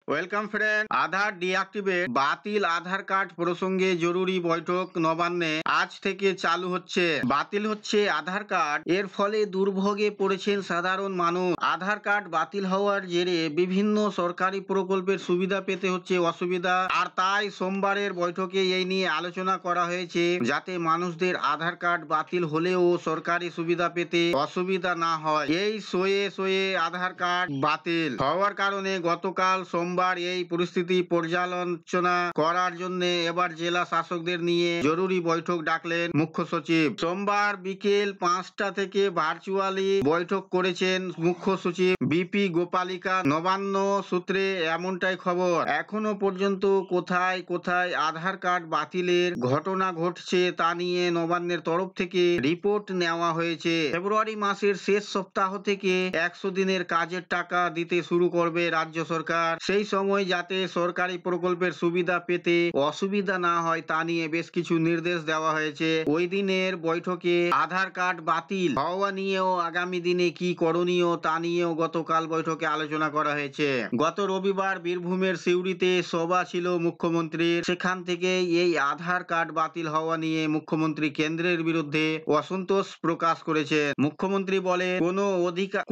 Welcome friend. আধার deactivate বাতিল আধার card প্রসঙ্গে জরুরি বৈঠক নবান্নে আজ থেকে চালু হচ্ছে। বাতিল হচ্ছে আধার কার্ড, এর ফলে দুর্ভোগে পড়েছেন সাধারণ মানুষ। আধার কার্ড বাতিল হওয়ার জেরে বিভিন্ন সরকারি প্রকল্পের সুবিধা পেতে হচ্ছে অসুবিধা, আর তাই সোমবারের বৈঠকে এই নিয়ে আলোচনা করা হয়েছে যাতে মানুষদের আধার কার্ড বাতিল হলেও সরকারি সুবিধা পেতে অসুবিধা না হয়। এই শোয়ে আধার কার্ড বাতিল হওয়ার কারণে গতকাল সোমবার এই পরিস্থিতি পর্যালোচনা করার জন্য এবার জেলা শাসকদের নিয়ে জরুরি বৈঠক ডাকলেন মুখ্য সচিব। সোমবার বিকেল 5টা থেকে ভার্চুয়ালি বৈঠক করেছেন মুখ্য সচিব বিপি গোপালিকা। নবান্ন সূত্রে এমনটাই খবর। এখনো পর্যন্ত কোথায় কোথায় আধার কার্ড বাতিলের ঘটনা ঘটছে তা নিয়ে নবান্নের তরফ থেকে রিপোর্ট নেওয়া হয়েছে। ফেব্রুয়ারি মাসের শেষ সপ্তাহ থেকে 100 দিনের কাজের টাকা দিতে শুরু করবে রাজ্য সরকার। সেই সময় যাতে সরকারি প্রকল্পের সুবিধা পেতে অসুবিধা না হয় তা নিয়ে বেশ কিছু নির্দেশ দেওয়া হয়েছে। ওই দিনের বৈঠকে আধার কার্ড বাতিল হওয়া নিয়েও আগামী দিনে কি করণীয় তা নিয়েও গতকাল বৈঠকে আলোচনা করা হয়েছে। গত রবিবার বীরভূমের সিউড়িতে সভা ছিল মুখ্যমন্ত্রীর। সেখান থেকে এই আধার কার্ড বাতিল হওয়া নিয়ে মুখ্যমন্ত্রী কেন্দ্রের বিরুদ্ধে অসন্তোষ প্রকাশ করেছেন। মুখ্যমন্ত্রী বলে,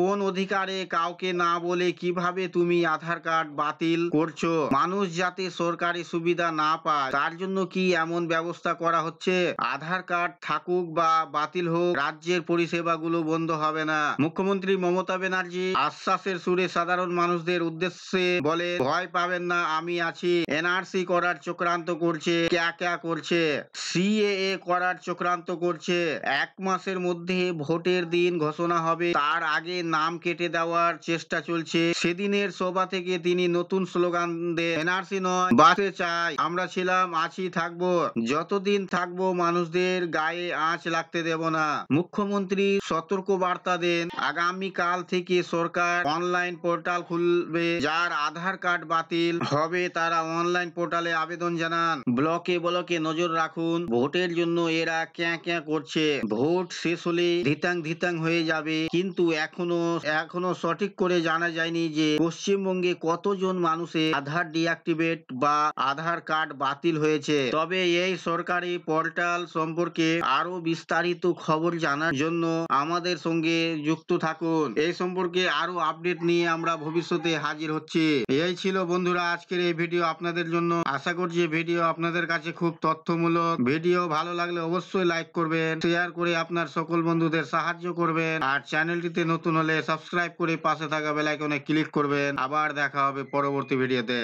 কোন অধিকারে কাউকে না বলে কিভাবে তুমি আধার কার্ড বাতিল করছো? মানুষ যাতে সরকারি সুবিধা না পায় তার জন্য কি এমন ব্যবস্থা করা হচ্ছে? আধার কার্ড থাকুক বা বাতিল হোক, রাজ্যের পরিষেবাগুলো বন্ধ হবে না। মুখ্যমন্ত্রী মমতা ব্যানার্জি আশ্বাসের সুরে সাধারণ মানুষদের উদ্দেশ্যে বলে, ভয় পাবেন না, আমি আছি। এনআরসি করার চক্রান্ত করছে, ক্যা করছে, সিএএ করার চক্রান্ত করছে। 1 মাসের মধ্যে ভোটের দিন ঘোষণা হবে, তার আগে নাম কেটে দেওয়ার চেষ্টা চলছে। সেদিনের সভা থেকে তিনি নতুন স্লোগান দেন, এনআরসি নয়, বাঁচতে চাই। আমরা ছিলাম, আছি, থাকবো। যতদিন থাকবো মানুষদের গায়ে আঁচ লাগতে দেব না। মুখ্যমন্ত্রী সতর্ক বার্তা দেন, আগামীকাল থেকে সরকার অনলাইন পোর্টাল খুলবে। যার আধার কার্ড বাতিল হবে তারা অনলাইন পোর্টালে আবেদন জানান। ব্লকে নজর রাখুন, ভোটের জন্য এরা ক্যা করছে। ভোট শেষ হলে ধিতাং হয়ে যাবে। কিন্তু এখনো সঠিক করে জানা যায়নি যে পশ্চিমবঙ্গে কতজন মানুষের আধার ডিঅ্যাক্টিভেট বা আধার কার্ড বাতিল হয়েছে। তবে এই সরকারি পোর্টাল সম্পর্কে আরো বিস্তারিত খবর জানার জন্য আমাদের সঙ্গে যুক্ত থাকুন। এই সম্পর্কে আরো আপডেট নিয়ে আমরা ভবিষ্যতে হাজির হচ্ছি। এই ছিল বন্ধুরা আজকের এই ভিডিও আপনাদের জন্য। আশা করছি ভিডিও আপনাদের কাছে খুব তথ্যমূলক। ভিডিও ভালো লাগলে অবশ্যই লাইক করবেন, শেয়ার করে আপনার সকল বন্ধুদের সাহায্য করবেন, আর চ্যানেলটিতে নতুন হলে সাবস্ক্রাইব করে পাশে থাকা বেল আইকনে ক্লিক করবেন। আবার দেখা হবে পরবর্তী ভিডিওতে।